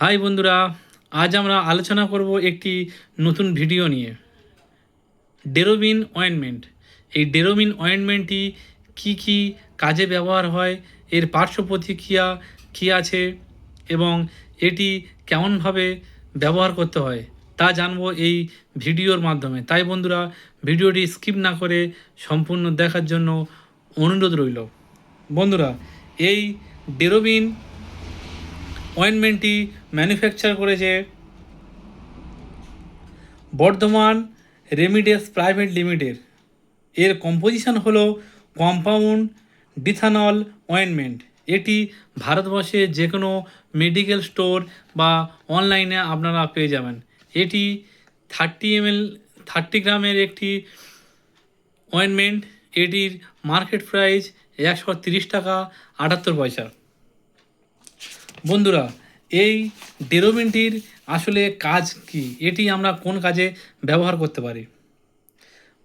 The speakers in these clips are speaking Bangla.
হাই বন্ধুরা, আজ আমরা আলোচনা করব একটি নতুন ভিডিও নিয়ে। ডেরোবিন অয়েনমেন্ট। এই ডেরোবিন অয়েনমেন্টটি কী কী কাজে ব্যবহার হয়, এর পার্শ্ব প্রতিক্রিয়া কী আছে এবং এটি কেমনভাবে ব্যবহার করতে হয় তা জানবো এই ভিডিওর মাধ্যমে। তাই বন্ধুরা, ভিডিওটি স্কিপ না করে সম্পূর্ণ দেখার জন্য অনুরোধ রইল। বন্ধুরা, এই ডেরোবিন অয়েনমেন্টটি ম্যানুফ্যাকচার করেছে বর্ধমান রেমিডেস প্রাইভেট লিমিটেড। এর কম্পোজিশন হলো কম্পাউন্ড ডিথানল অয়েনমেন্ট। এটি ভারতবর্ষে যে কোনো মেডিকেল স্টোর বা অনলাইনে আপনারা পেয়ে যাবেন। এটি 30 গ্রামের একটি অয়েনমেন্ট। এটির মার্কেট প্রাইস 130 টাকা 78 পয়সা। বন্ধুরা, এই ডেরোবিনটির আসলে কাজ কি, এটি আমরা কোন কাজে ব্যবহার করতে পারি?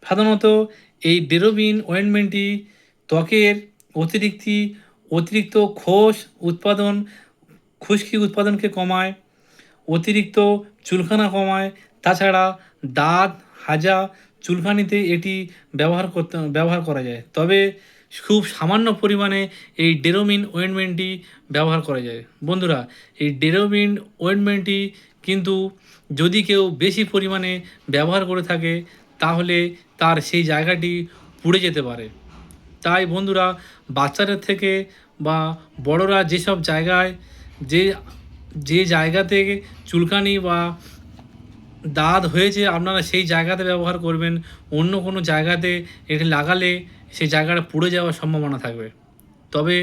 সাধারণত এই ডেরোবিন অয়েনমেন্টটি ত্বকের অতিরিক্ত খুশকি উৎপাদনকে কমায়, অতিরিক্ত চুলকানা কমায়। তাছাড়া দাঁত, হাজা, চুলকানিতে এটি ব্যবহার করা যায়। তবে খুব সামান্য পরিমাণে এই ডেরোবিন অয়েনমেন্টটি ব্যবহার করা যায়। বন্ধুরা, এই ডেরোবিন অয়েনমেন্টটি কিন্তু যদি কেউ বেশি পরিমাণে ব্যবহার করে থাকে তাহলে তার সেই জায়গাটি পুড়ে যেতে পারে। তাই বন্ধুরা, বাচ্চাদের থেকে বা বড়রা যেসব জায়গায় যে যে জায়গাতে চুলকানি বা দাঁত হয়েছে আপনারা সেই জায়গাতে ব্যবহার করবেন। অন্য কোনো জায়গাতে এটি লাগালে সেই জায়গাটা পুড়ে যাওয়ার সম্ভাবনা থাকবে। তবে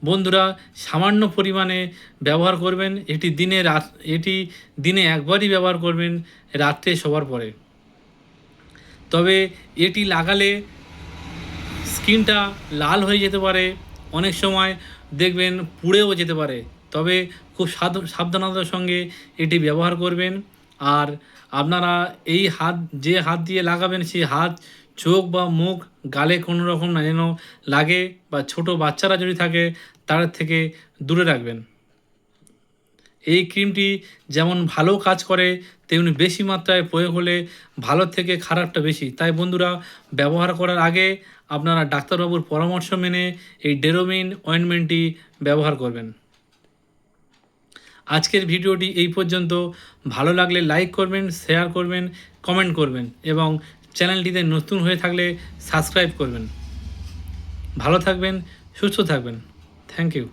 বন্ধুরা, সামান্য পরিমাণে ব্যবহার করবেন। এটি দিনে একবারই ব্যবহার করবেন, রাত্রে শোবার পরে। তবে এটি লাগালে স্কিনটা লাল হয়ে যেতে পারে, অনেক সময় দেখবেন পুড়েও যেতে পারে। তবে খুব সাবধানতার সঙ্গে এটি ব্যবহার করবেন। আর আপনারা এই যে হাত দিয়ে লাগাবেন সেই হাত চোখ বা মুখ, গালে কোনো রকম না যেন লাগে, বা ছোট বাচ্চারা যদি থাকে তাদের থেকে দূরে রাখবেন। এই ক্রিমটি যেমন ভালো কাজ করে তেমনি বেশি মাত্রায় প্রয়োগ হলে ভালোর থেকে খারাপটা বেশি। তাই বন্ধুরা, ব্যবহার করার আগে আপনারা ডাক্তারবাবুর পরামর্শ মেনে এই ডেরোবিন অয়েনমেন্টটি ব্যবহার করবেন। আজকের ভিডিওটি এই পর্যন্ত। ভালো লাগলে লাইক করবেন, শেয়ার করবেন, কমেন্ট করবেন এবং চ্যানেলটিতে নতুন হয়ে থাকলে সাবস্ক্রাইব করবেন। ভালো থাকবেন, সুস্থ থাকবেন। Thank you.